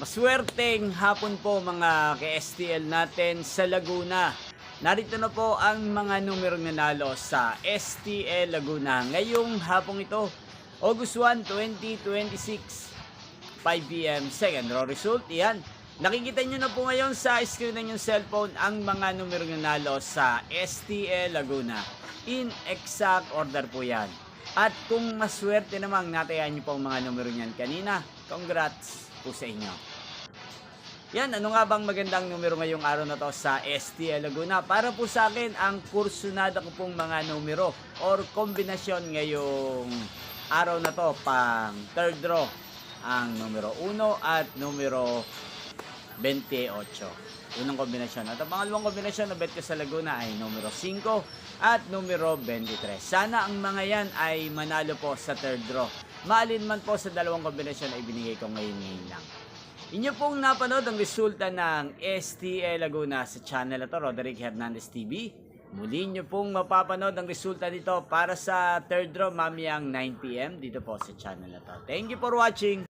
Maswerteng hapon po mga ka-STL natin sa Laguna. Narito na po ang mga numerong nanalo sa STL Laguna ngayong hapong ito, August 1, 2026, 5 p.m. Second row result. Yan. Nakikita nyo na po ngayon sa screen ng inyong cellphone ang mga numerong nanalo sa STL Laguna. In exact order po yan. At kung maswerte namang natayaan nyo po ang mga numero niyan kanina, congrats po sa inyo. Yan, ano nga bang magandang numero ngayong araw na to sa STL Laguna? Para po sa akin, ang kursunada ko pong mga numero or kombinasyon ngayong araw na to pang third draw. Ang numero 1 at numero 28. Unang kombinasyon. At ang pangalawang kombinasyon na bet ko sa Laguna ay numero 5 at numero 23. Sana ang mga yan ay manalo po sa third draw. Maalin man po sa dalawang kombinasyon ay binigay ko ngayon lang. Inyo pong napanood ang resulta ng STL Laguna sa channel na to, Roderick Hernandez TV. Muli nyo pong mapapanood ang resulta nito para sa third draw mamayang 9 p.m. dito po sa channel na to. Thank you for watching!